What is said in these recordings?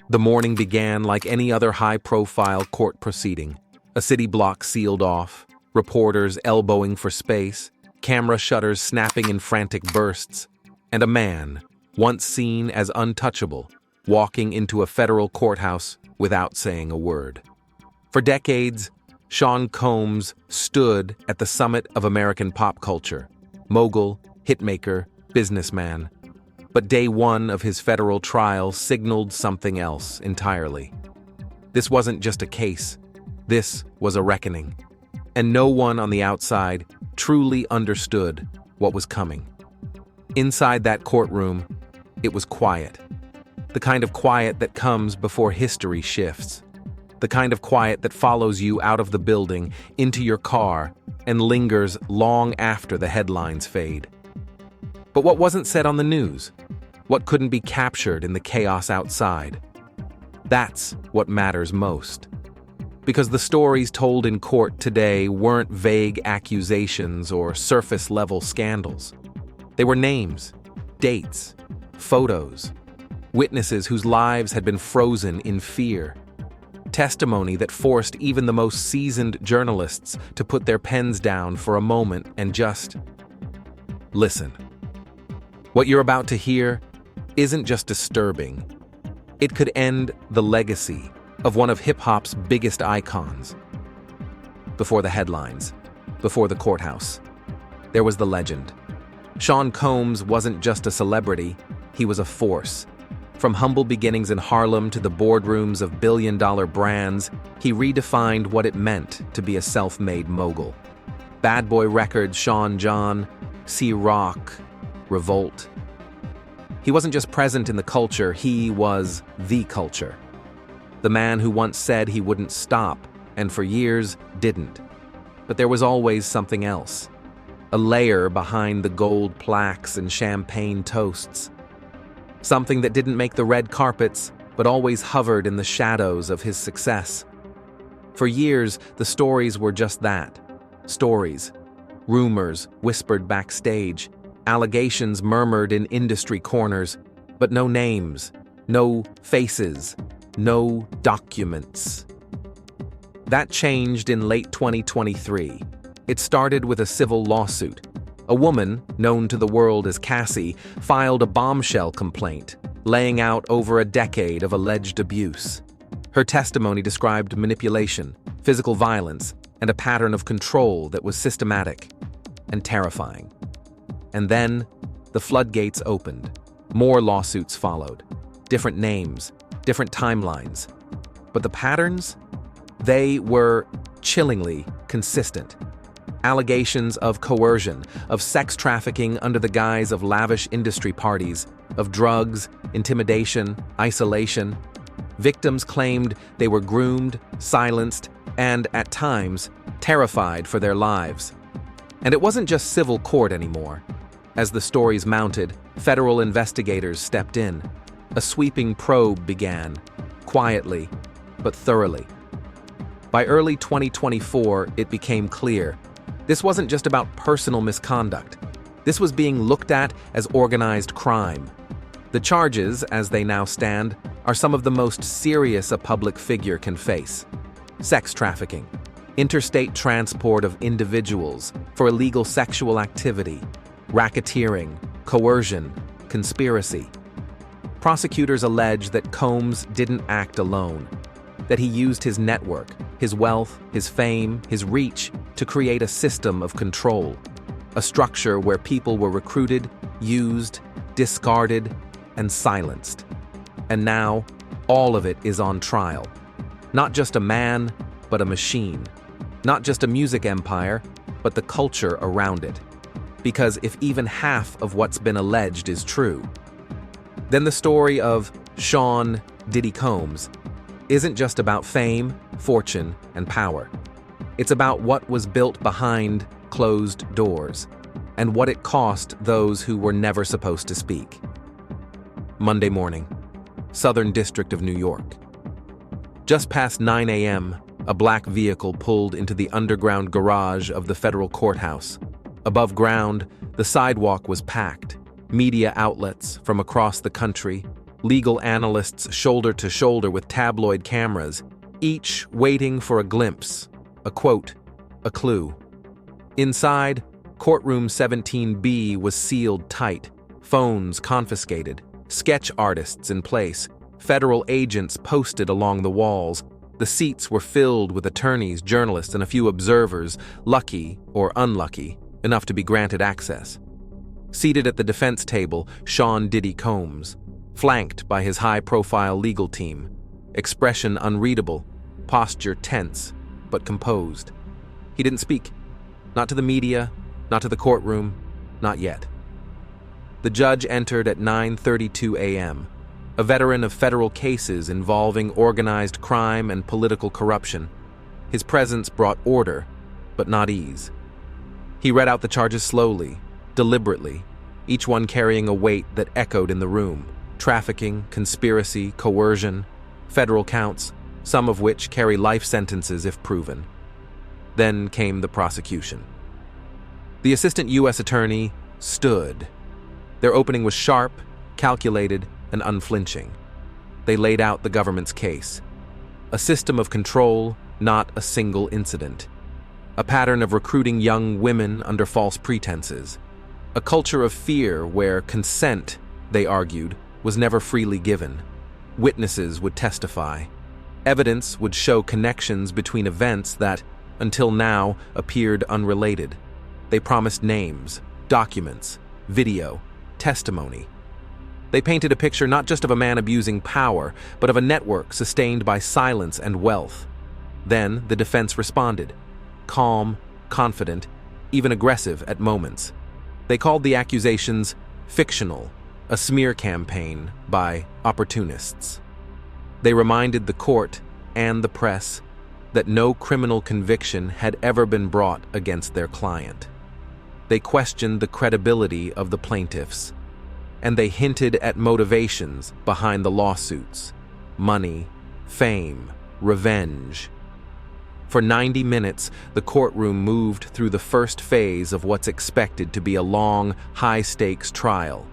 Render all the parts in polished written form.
The morning began like any other high-profile court proceeding. A city block sealed off, reporters elbowing for space, camera shutters snapping in frantic bursts, and a man, once seen as untouchable, walking into a federal courthouse without saying a word. For decades, Sean Combs stood at the summit of American pop culture, mogul, hitmaker, businessman. But day one of his federal trial signaled something else entirely. This wasn't just a case. This was a reckoning. And no one on the outside truly understood what was coming. Inside that courtroom, it was quiet. The kind of quiet that comes before history shifts. The kind of quiet that follows you out of the building, into your car, and lingers long after the headlines fade. But what wasn't said on the news? What couldn't be captured in the chaos outside? That's what matters most. Because the stories told in court today weren't vague accusations or surface-level scandals. They were names, dates, photos, witnesses whose lives had been frozen in fear. Testimony that forced even the most seasoned journalists to put their pens down for a moment and just listen. What you're about to hear isn't just disturbing. It could end the legacy of one of hip-hop's biggest icons. Before the headlines, before the courthouse, there was the legend. Sean Combs wasn't just a celebrity, he was a force. From humble beginnings in Harlem to the boardrooms of billion-dollar brands, he redefined what it meant to be a self-made mogul. Bad Boy Records, Sean John, C-Rock, Revolt. He wasn't just present in the culture, he was the culture. The man who once said he wouldn't stop, and for years didn't. But there was always something else. A layer behind the gold plaques and champagne toasts. Something that didn't make the red carpets, but always hovered in the shadows of his success. For years, the stories were just that. Stories. Rumors whispered backstage. Allegations murmured in industry corners. But no names. No faces. No documents. That changed in late 2023. It started with a civil lawsuit. A woman, known to the world as Cassie, filed a bombshell complaint, laying out over a decade of alleged abuse. Her testimony described manipulation, physical violence, and a pattern of control that was systematic and terrifying. And then, the floodgates opened. More lawsuits followed. Different names, different timelines. But the patterns? They were chillingly consistent. Allegations of coercion, of sex trafficking under the guise of lavish industry parties, of drugs, intimidation, isolation. Victims claimed they were groomed, silenced, and, at times, terrified for their lives. And it wasn't just civil court anymore. As the stories mounted, federal investigators stepped in. A sweeping probe began, quietly, but thoroughly. By early 2024, it became clear. This wasn't just about personal misconduct. This was being looked at as organized crime. The charges, as they now stand, are some of the most serious a public figure can face. Sex trafficking, interstate transport of individuals for illegal sexual activity, racketeering, coercion, conspiracy. Prosecutors allege that Combs didn't act alone, that he used his network, his wealth, his fame, his reach to create a system of control, a structure where people were recruited, used, discarded, and silenced. And now, all of it is on trial. Not just a man, but a machine. Not just a music empire, but the culture around it. Because if even half of what's been alleged is true, then the story of Sean Diddy Combs isn't just about fame, fortune, and power. It's about what was built behind closed doors, and what it cost those who were never supposed to speak. Monday morning, Southern District of New York. Just past 9 a.m., a black vehicle pulled into the underground garage of the federal courthouse. Above ground, the sidewalk was packed. Media outlets from across the country, legal analysts shoulder to shoulder with tabloid cameras, each waiting for a glimpse, a quote, a clue. Inside, Courtroom 17B was sealed tight, phones confiscated, sketch artists in place, federal agents posted along the walls. The seats were filled with attorneys, journalists, and a few observers, lucky or unlucky enough to be granted access. Seated at the defense table, Sean Diddy Combs, flanked by his high-profile legal team, expression unreadable, posture tense, but composed. He didn't speak. Not to the media, not to the courtroom, not yet. The judge entered at 9:32 a.m., a veteran of federal cases involving organized crime and political corruption. His presence brought order, but not ease. He read out the charges slowly, deliberately, each one carrying a weight that echoed in the room. Trafficking, conspiracy, coercion, federal counts, some of which carry life sentences if proven. Then came the prosecution. The assistant U.S. attorney stood. Their opening was sharp, calculated, and unflinching. They laid out the government's case. A system of control, not a single incident. A pattern of recruiting young women under false pretenses. A culture of fear where consent, they argued, was never freely given. Witnesses would testify. Evidence would show connections between events that, until now, appeared unrelated. They promised names, documents, video, testimony. They painted a picture not just of a man abusing power, but of a network sustained by silence and wealth. Then the defense responded, calm, confident, even aggressive at moments. They called the accusations fictional, a smear campaign by opportunists. They reminded the court and the press that no criminal conviction had ever been brought against their client. They questioned the credibility of the plaintiffs, and they hinted at motivations behind the lawsuits: money, fame, revenge. For 90 minutes, the courtroom moved through the first phase of what's expected to be a long, high-stakes trial.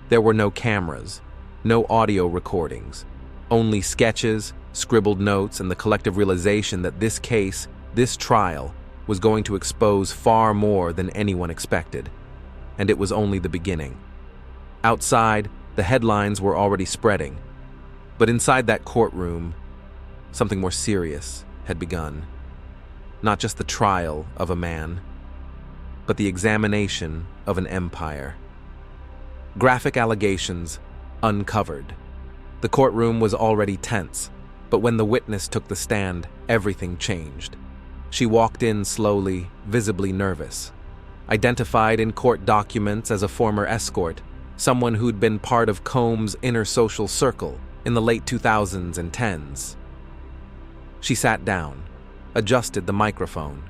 There were no cameras, no audio recordings, only sketches, scribbled notes, and the collective realization that this case, this trial, was going to expose far more than anyone expected. And it was only the beginning. Outside, the headlines were already spreading. But inside that courtroom, something more serious had begun. Not just the trial of a man, but the examination of an empire. Graphic allegations uncovered. The courtroom was already tense, but when the witness took the stand, everything changed. She walked in slowly, visibly nervous. Identified in court documents as a former escort, someone who'd been part of Combs' inner social circle in the late 2000s and 10s. She sat down, adjusted the microphone,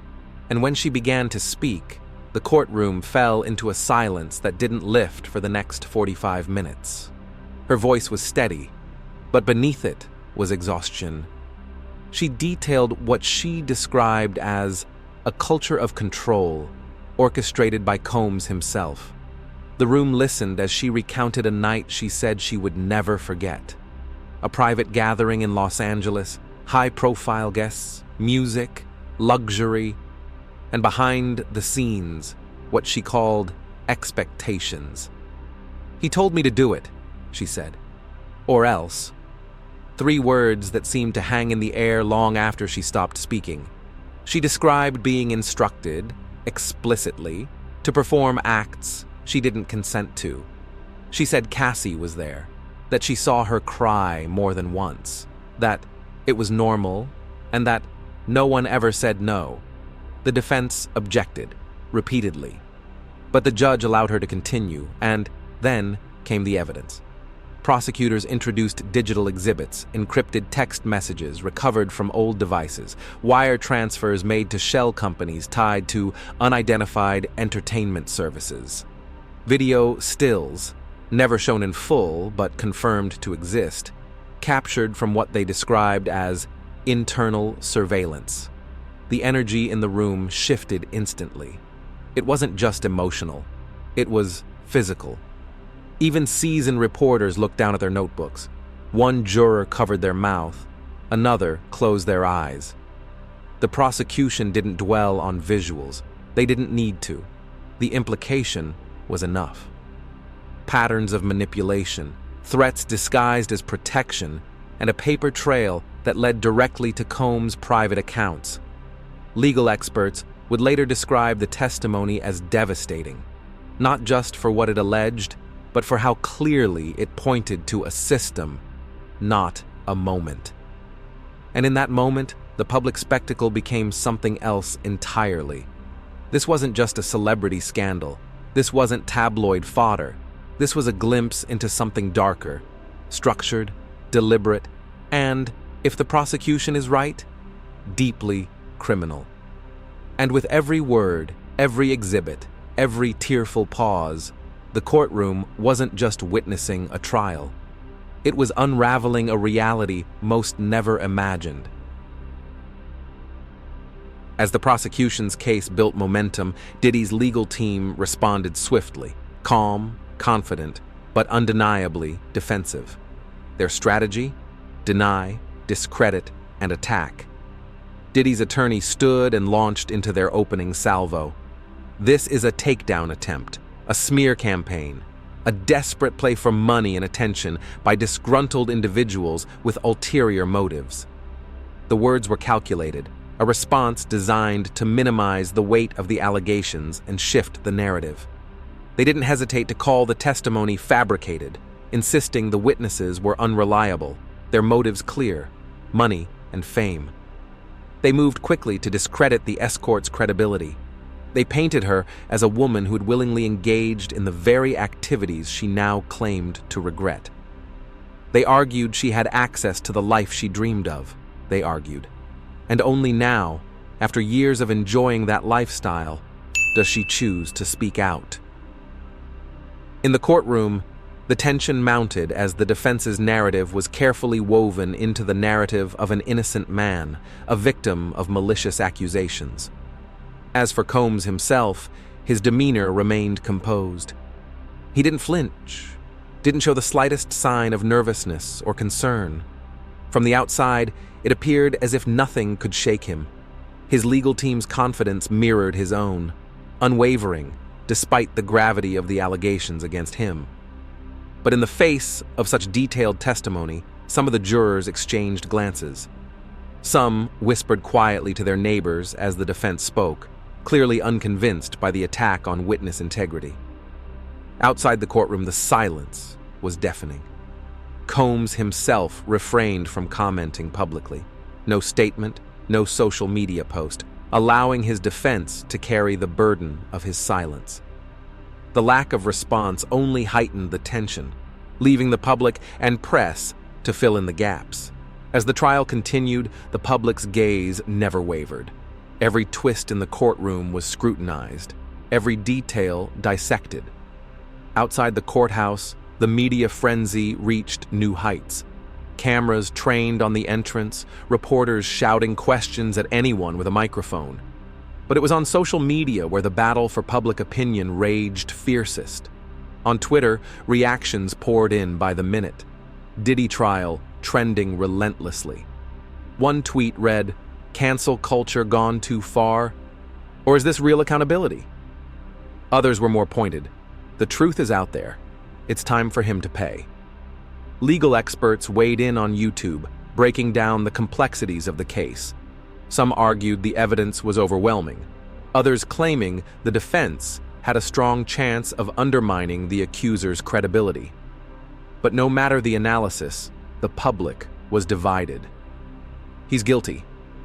and when she began to speak, the courtroom fell into a silence that didn't lift for the next 45 minutes. Her voice was steady, but beneath it was exhaustion. She detailed what she described as a culture of control, orchestrated by Combs himself. The room listened as she recounted a night she said she would never forget. A private gathering in Los Angeles, high-profile guests, music, luxury, and behind the scenes, what she called expectations. "He told me to do it," she said. "Or else." 3 words that seemed to hang in the air long after she stopped speaking. She described being instructed, explicitly, to perform acts she didn't consent to. She said Cassie was there, that she saw her cry more than once, that it was normal, and that no one ever said no. The defense objected, repeatedly. But the judge allowed her to continue, and then came the evidence. Prosecutors introduced digital exhibits, encrypted text messages recovered from old devices, wire transfers made to shell companies tied to unidentified entertainment services. Video stills, never shown in full but confirmed to exist, captured from what they described as internal surveillance. The energy in the room shifted instantly. It wasn't just emotional, it was physical. Even seasoned reporters looked down at their notebooks. One juror covered their mouth, another closed their eyes. The prosecution didn't dwell on visuals. They didn't need to. The implication was enough. Patterns of manipulation, threats disguised as protection, and a paper trail that led directly to Combs' private accounts. Legal experts would later describe the testimony as devastating, not just for what it alleged, but for how clearly it pointed to a system, not a moment. And in that moment, the public spectacle became something else entirely. This wasn't just a celebrity scandal. This wasn't tabloid fodder. This was a glimpse into something darker, structured, deliberate, and, if the prosecution is right, deeply criminal. And with every word, every exhibit, every tearful pause, the courtroom wasn't just witnessing a trial. It was unraveling a reality most never imagined. As the prosecution's case built momentum, Diddy's legal team responded swiftly, calm, confident, but undeniably defensive. Their strategy? Deny, discredit, and attack. Diddy's attorney stood and launched into their opening salvo. This is a takedown attempt, a smear campaign, a desperate play for money and attention by disgruntled individuals with ulterior motives. The words were calculated, a response designed to minimize the weight of the allegations and shift the narrative. They didn't hesitate to call the testimony fabricated, insisting the witnesses were unreliable, their motives clear: money and fame. They moved quickly to discredit the escort's credibility. They painted her as a woman who had willingly engaged in the very activities she now claimed to regret. They argued she had access to the life she dreamed of, they argued. And only now, after years of enjoying that lifestyle, does she choose to speak out. In the courtroom, the tension mounted as the defense's narrative was carefully woven into the narrative of an innocent man, a victim of malicious accusations. As for Combs himself, his demeanor remained composed. He didn't flinch, didn't show the slightest sign of nervousness or concern. From the outside, it appeared as if nothing could shake him. His legal team's confidence mirrored his own, unwavering, despite the gravity of the allegations against him. But in the face of such detailed testimony, some of the jurors exchanged glances. Some whispered quietly to their neighbors as the defense spoke, clearly unconvinced by the attack on witness integrity. Outside the courtroom, the silence was deafening. Combs himself refrained from commenting publicly. No statement, no social media post, allowing his defense to carry the burden of his silence. The lack of response only heightened the tension, leaving the public and press to fill in the gaps. As the trial continued, the public's gaze never wavered. Every twist in the courtroom was scrutinized, every detail dissected. Outside the courthouse, the media frenzy reached new heights. Cameras trained on the entrance, reporters shouting questions at anyone with a microphone. But it was on social media where the battle for public opinion raged fiercest. On Twitter, reactions poured in by the minute. Diddy trial trending relentlessly. One tweet read, "Cancel culture gone too far? Or is this real accountability?" Others were more pointed. "The truth is out there. It's time for him to pay." Legal experts weighed in on YouTube, breaking down the complexities of the case. Some argued the evidence was overwhelming, others claiming the defense had a strong chance of undermining the accuser's credibility. But no matter the analysis, the public was divided. "He's guilty,"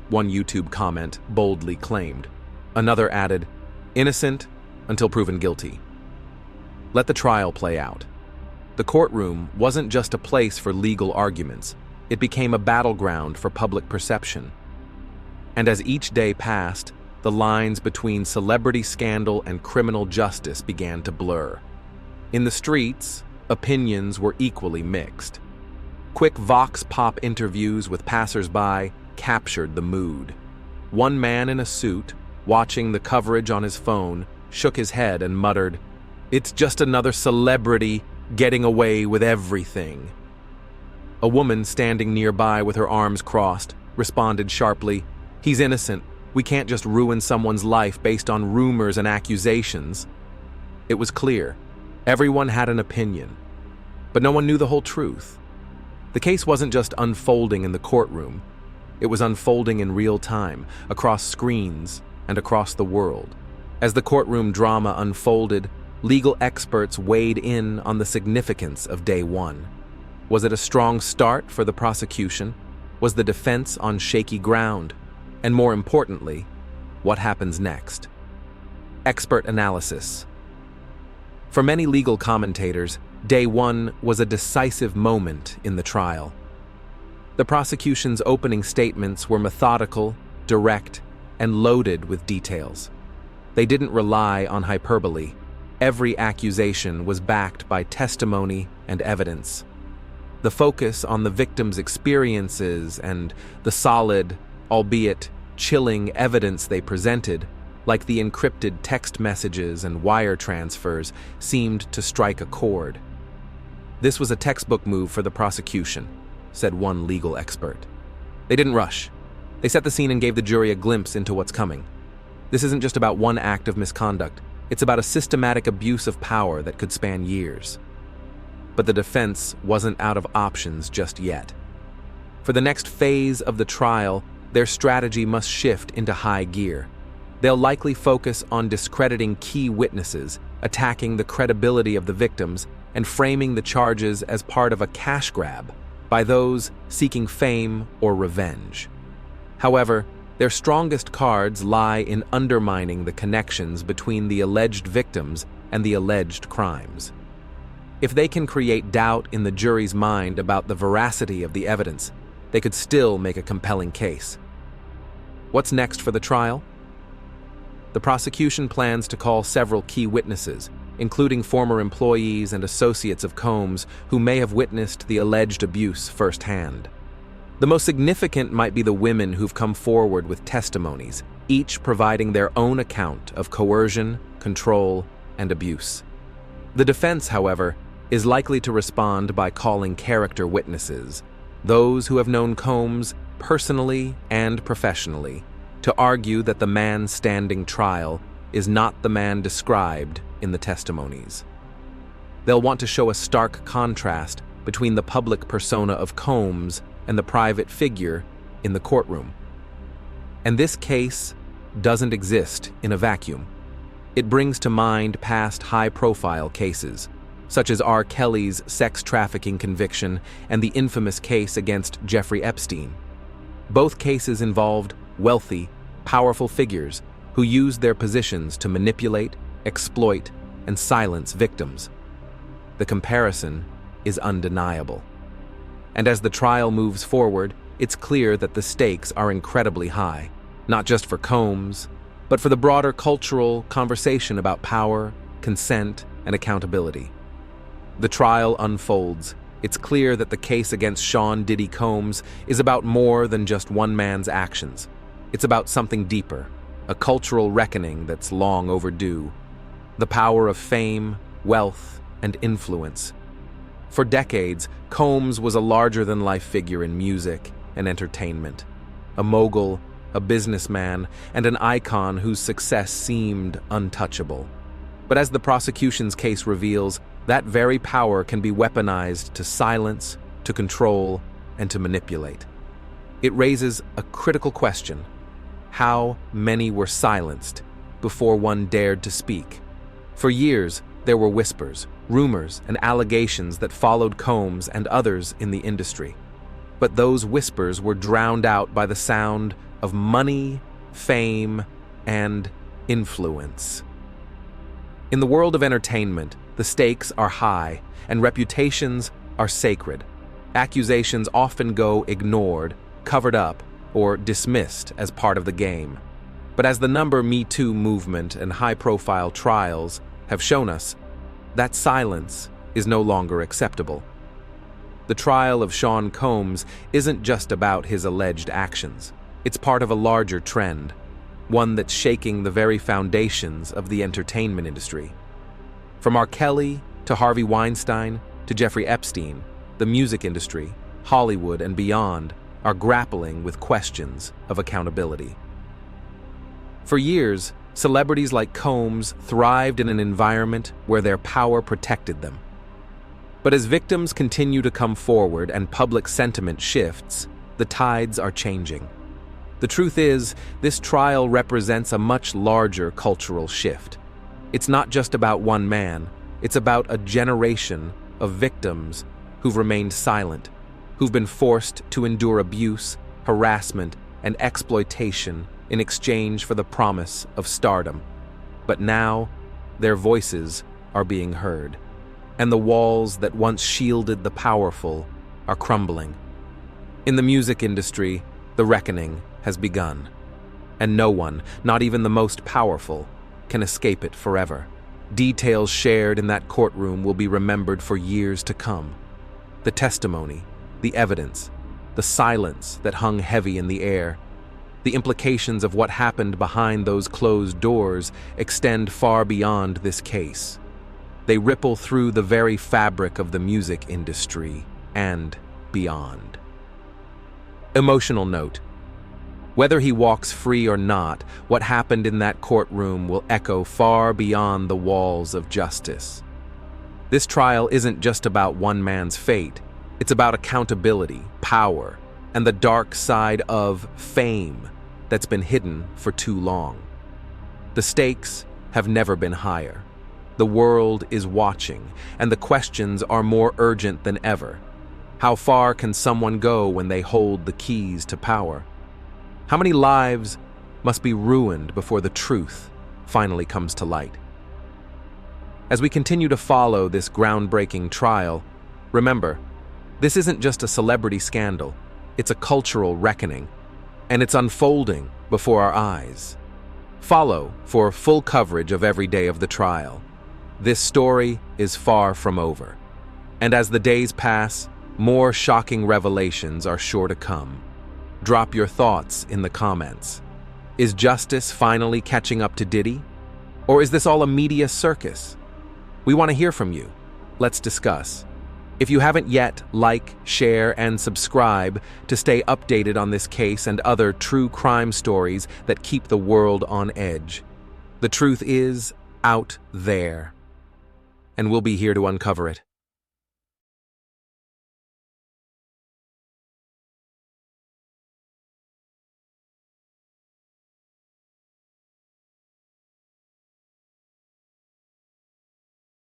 one YouTube comment boldly claimed. Another added, "Innocent until proven guilty." Let the trial play out. The courtroom wasn't just a place for legal arguments. It became a battleground for public perception. And as each day passed, the lines between celebrity scandal and criminal justice began to blur. In the streets, opinions were equally mixed. Quick vox pop interviews with passers-by captured the mood. One man in a suit, watching the coverage on his phone, shook his head and muttered, "It's just another celebrity getting away with everything. A woman standing nearby with her arms crossed responded sharply, "He's innocent. We can't just ruin someone's life based on rumors and accusations." It was clear. Everyone had an opinion, but no one knew the whole truth. The case wasn't just unfolding in the courtroom. It was unfolding in real time, across screens and across the world. As the courtroom drama unfolded, legal experts weighed in on the significance of day one. Was it a strong start for the prosecution? Was the defense on shaky ground? And more importantly, what happens next? Expert analysis. For many legal commentators, day one was a decisive moment in the trial. The prosecution's opening statements were methodical, direct, and loaded with details. They didn't rely on hyperbole. Every accusation was backed by testimony and evidence. The focus on the victim's experiences and the solid, albeit chilling evidence they presented, like the encrypted text messages and wire transfers, seemed to strike a chord. "This was a textbook move for the prosecution," said one legal expert. "They didn't rush. They set the scene and gave the jury a glimpse into what's coming. This isn't just about one act of misconduct. It's about a systematic abuse of power that could span years." But the defense wasn't out of options just yet. For the next phase of the trial, their strategy must shift into high gear. They'll likely focus on discrediting key witnesses, attacking the credibility of the victims, and framing the charges as part of a cash grab by those seeking fame or revenge. However, their strongest cards lie in undermining the connections between the alleged victims and the alleged crimes. If they can create doubt in the jury's mind about the veracity of the evidence, they could still make a compelling case. What's next for the trial? The prosecution plans to call several key witnesses, including former employees and associates of Combs who may have witnessed the alleged abuse firsthand. The most significant might be the women who've come forward with testimonies, each providing their own account of coercion, control, and abuse. The defense, however, is likely to respond by calling character witnesses, those who have known Combs personally and professionally, to argue that the man standing trial is not the man described in the testimonies. They'll want to show a stark contrast between the public persona of Combs and the private figure in the courtroom. And this case doesn't exist in a vacuum. It brings to mind past high-profile cases, such as R. Kelly's sex trafficking conviction and the infamous case against Jeffrey Epstein. Both cases involved wealthy, powerful figures who used their positions to manipulate, exploit, and silence victims. The comparison is undeniable. And as the trial moves forward, it's clear that the stakes are incredibly high, not just for Combs, but for the broader cultural conversation about power, consent, and accountability. The trial unfolds. It's clear that the case against Sean Diddy Combs is about more than just one man's actions. It's about something deeper, a cultural reckoning that's long overdue. The power of fame, wealth, and influence. For decades, Combs was a larger-than-life figure in music and entertainment. A mogul, a businessman, and an icon whose success seemed untouchable. But as the prosecution's case reveals, that very power can be weaponized to silence, to control, and to manipulate. It raises a critical question. How many were silenced before one dared to speak? For years, there were whispers, rumors, and allegations that followed Combs and others in the industry. But those whispers were drowned out by the sound of money, fame, and influence. In the world of entertainment, the stakes are high and reputations are sacred. Accusations often go ignored, covered up, or dismissed as part of the game. But as the Me Too movement and high-profile trials have shown us, that silence is no longer acceptable. The trial of Sean Combs isn't just about his alleged actions. It's part of a larger trend, one that's shaking the very foundations of the entertainment industry. From R. Kelly To Harvey Weinstein, to Jeffrey Epstein, the music industry, Hollywood, and beyond are grappling with questions of accountability. For years, celebrities like Combs thrived in an environment where their power protected them. But as victims continue to come forward and public sentiment shifts, the tides are changing. The truth is, this trial represents a much larger cultural shift. It's not just about one man, it's about a generation of victims who've remained silent, who've been forced to endure abuse, harassment, and exploitation in exchange for the promise of stardom. But now, their voices are being heard, and the walls that once shielded the powerful are crumbling. In the music industry, the reckoning has begun, and no one, not even the most powerful, can escape it forever. Details shared in that courtroom will be remembered for years to come. The testimony, the evidence, the silence that hung heavy in the air, the implications of what happened behind those closed doors extend far beyond this case. They ripple through the very fabric of the music industry and beyond. Emotional note. Whether he walks free or not, what happened in that courtroom will echo far beyond the walls of justice. This trial isn't just about one man's fate. It's about accountability, power, and the dark side of fame that's been hidden for too long. The stakes have never been higher. The world is watching, and the questions are more urgent than ever. How far can someone go when they hold the keys to power? How many lives must be ruined before the truth finally comes to light? As we continue to follow this groundbreaking trial, remember, this isn't just a celebrity scandal, it's a cultural reckoning, and it's unfolding before our eyes. Follow for full coverage of every day of the trial. This story is far from over, and as the days pass, more shocking revelations are sure to come. Drop your thoughts in the comments. Is justice finally catching up to Diddy? Or is this all a media circus? We want to hear from you. Let's discuss. If you haven't yet, like, share, and subscribe to stay updated on this case and other true crime stories that keep the world on edge. The truth is out there, and we'll be here to uncover it.